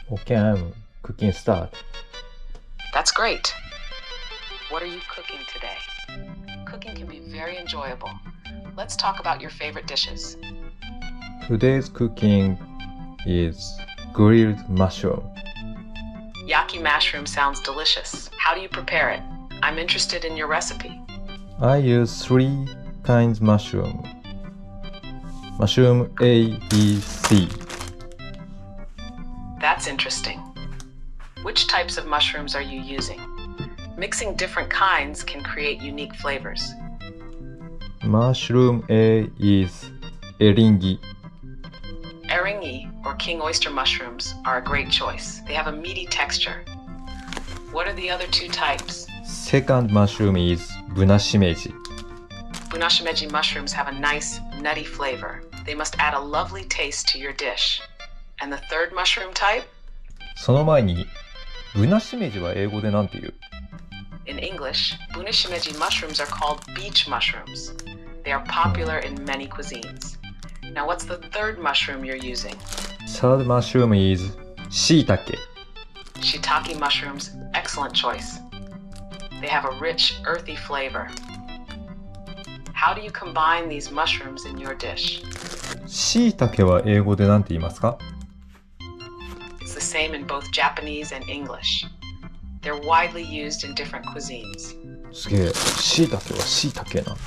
Okay, cooking start. That's great. What are you cooking today? Cooking can be very enjoyable. Let's talk about your favorite dishes. Today's cooking is grilled mushroom. Yaki mushroom sounds delicious. How do you prepare it? I'm interested in your recipe. I use 3 kinds mushroom. Mushroom A, B, C. That's interesting. Which types of mushrooms are you using? Mixing different kinds can create unique flavors. Mushroom A is eringi. Eringi, or king oyster mushrooms, are a great choice. They have a meaty texture. What are the other 2 types? Second mushroom is bunashimeji. Bunashimeji mushrooms have a nice, nutty flavor. They must add a lovely taste to your dish. And the third mushroom type? その前に、ブナシメジは英語でなんて言う？ In English, bunashimeji mushrooms are called beach mushrooms. They are popular in many cuisines. Now, what's the third mushroom you're using? Third mushroom is shiitake. Shiitake mushrooms, excellent choice. They have a rich, earthy flavor. How do you combine these mushrooms in your dish? shiitakeは英語でなんて言いますか？ It's the same in both Japanese and English. They're widely used in different cuisines. すげえ、椎茸は椎茸なんだ。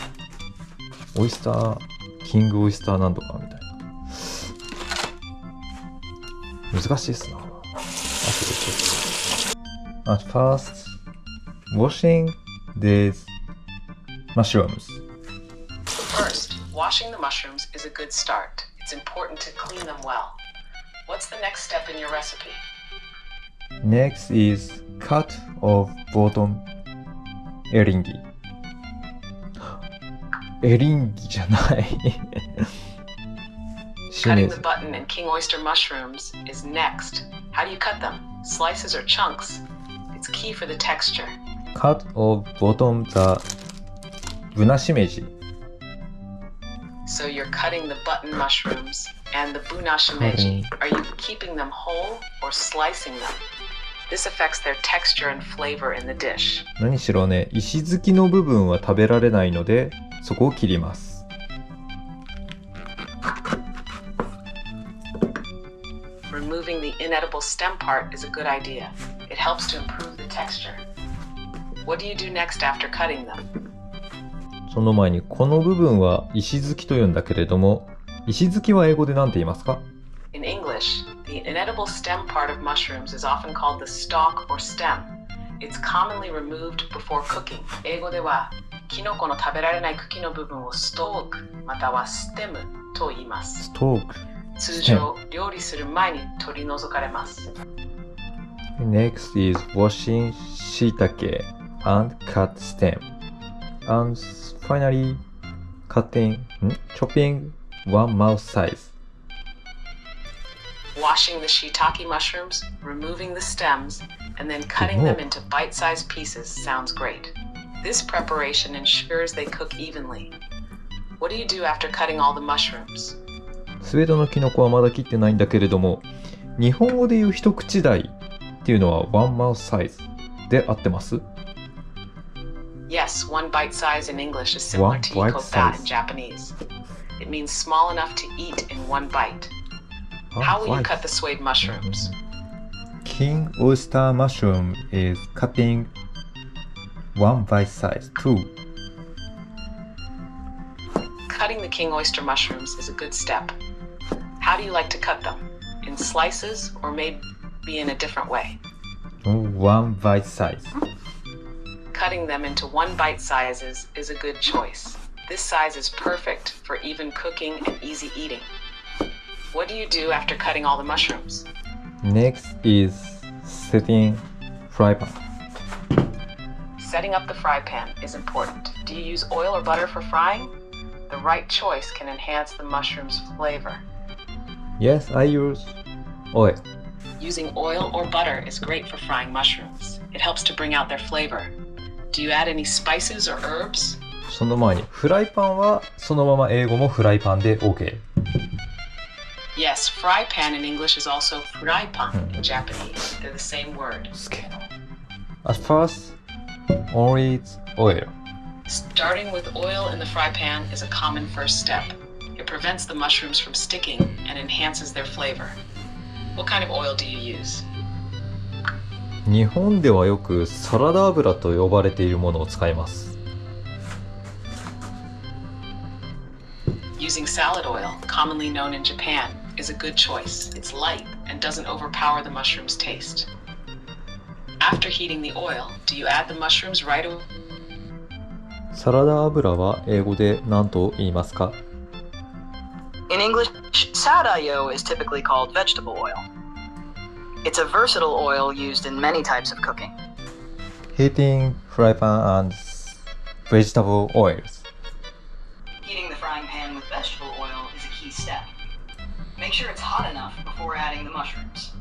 オイスター、キングオイスターなんとかみたいな。難しいっすな。At first, washing these mushrooms. First, washing the mushrooms is a good start. It's important to clean them well. What's the next step in your recipe? Next is cut of bottom eringi. エリンギじゃない。Cutting the button in king oyster mushrooms is next. How do you cut them? Slices or chunks? It's key for the texture. Cut of bottom the ブナシメジ。So you're cutting the button mushrooms and the bunashimeji. Are you keeping them whole or slicing them? This affects their texture and flavor in the dish. 何しろね、石突きの部分は食べられないので、そこを切ります。Removing the inedible stem part is a good idea. It helps to improve the texture. What do you do next after cutting them? その前にこの部分は石突きというんだけれども、石突きは英語で何て言いますか？ In English, the inedible stem part of mushrooms is often called the stalk or stem. It's commonly removed before cooking. 英語では、キノコの食べられない茎の部分をストークまたはステムと言います。ストーク。通常、料理する前に取り除かれます。Next is washing shiitake and cut stem. And finally, chopping one mouth size. Washing the shiitake mushrooms, removing the stems, and then cutting them into bite-sized pieces sounds great. This preparation ensures they cook evenly. What do you do after cutting all the mushrooms? スウェードのキノコはまだ切ってないんだけれども、日本語で言う一口大っていうのは one mouth size で合ってます？ Yes, one bite size in English is similar to that in Japanese. It means small enough to eat in one bite. How will you cut the suede mushrooms? King oyster mushroom is cutting one bite size too. Cutting the king oyster mushrooms is a good step. How do you like to cut them? In slices or maybe in a different way? One bite size. Cutting them into one bite sizes is a good choice. This size is perfect for even cooking and easy eating. What do you do after cutting all the mushrooms? Next is setting fry pan. Setting up the fry pan is important. Do you use oil or butter for frying? The right choice can enhance the mushroom's flavor. Yes, I use oil. Using oil or butter is great for frying mushrooms. It helps to bring out their flavor. Do you add any spices or herbs? その前にフライパンはそのまま英語もフライパンで OK. Yes, fry pan in English is also frypan in Japanese. They're the same word. すげえな。At first, only oil. Starting with oil in the fry pan is a common first step. It prevents the mushrooms from sticking and enhances their flavor. What kind of oil do you use? 日本ではよくサラダ油と呼ばれているものを使います。Using salad oil, commonly known in Japan, is a good choice. It's light and doesn't overpower the mushroom's taste. After heating the oil, do you add the mushrooms right away? サラダ油は英語で何と言いますか？ In English, sadayo is typically called vegetable oil. It's a versatile oil used in many types of cooking. Heating fry pan and vegetable oils. Heating the frying pan with vegetable oil is a key step. Make sure it's hot enough before adding the mushrooms.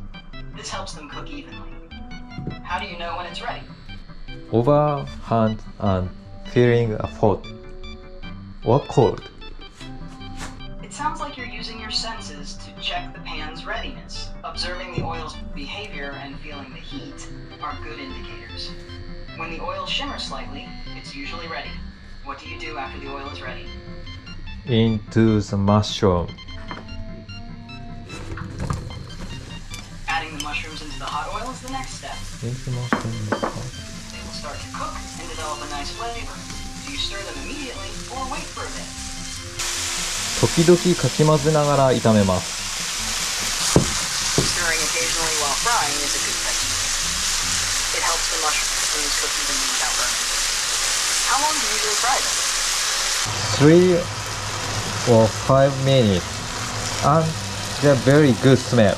This helps them cook evenly. How do you know when it's ready? Overhand and feeling hot or cold. It sounds like you're using your senses to check the pan's readiness. Observing the oil's behavior and feeling the heat are good indicators. When the oil shimmers slightly, it's usually ready. What do you do after the oil is ready? Into the mushroom. Adding the mushrooms into the hot oil is the next step. Into mushroom. They will start to cook and develop a nice flavor. Do you stir them immediately or wait for a bit? 時々かき混ぜながら炒めます。Stirring occasionally while frying is a good technique. It helps the mushrooms cook evenly without burning. How long do you usually fry them? 3 or 5 minutes and they're very good smell.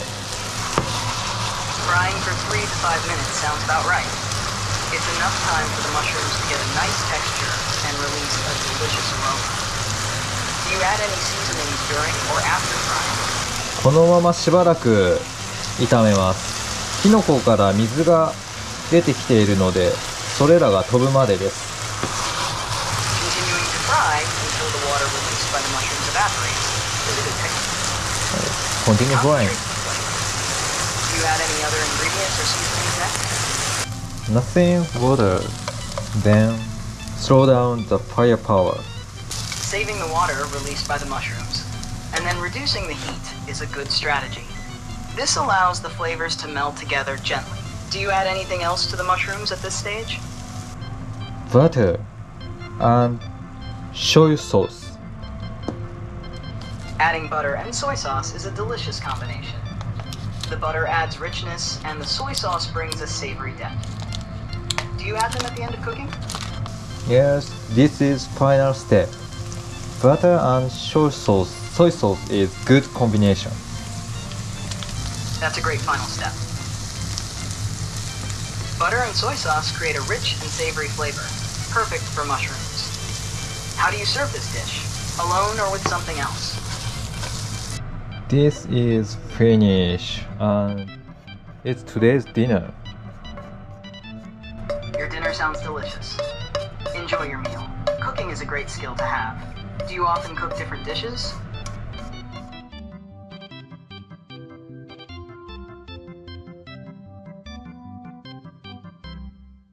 Frying for 3 to 5 minutes sounds about right. It's enough time for the mushrooms to get a nice texture and release a delicious aroma. Do you add any seasonings during or after frying? このまましばらく炒めます。キノコから水が出てきているので、それらが飛ぶまでです。Continuing to fry until the water released by the mushrooms evaporates is a good technique. Continue frying. Do you add any other ingredients or seasonings next? Nothing water. Then slow down the firepower. Saving the water released by the mushrooms, and then reducing the heat is a good strategy. This allows the flavors to meld together gently. Do you add anything else to the mushrooms at this stage? Butter and soy sauce. Adding butter and soy sauce is a delicious combination. The butter adds richness, and the soy sauce brings a savory depth. Do you add them at the end of cooking? Yes, this is final step. Butter and soy sauce is good combination. That's a great final step. Butter and soy sauce create a rich and savory flavor, perfect for mushrooms. How do you serve this dish? Alone or with something else? This is finished and it's today's dinner. Your dinner sounds delicious. Enjoy your meal. Cooking is a great skill to have. Do you often cook different dishes?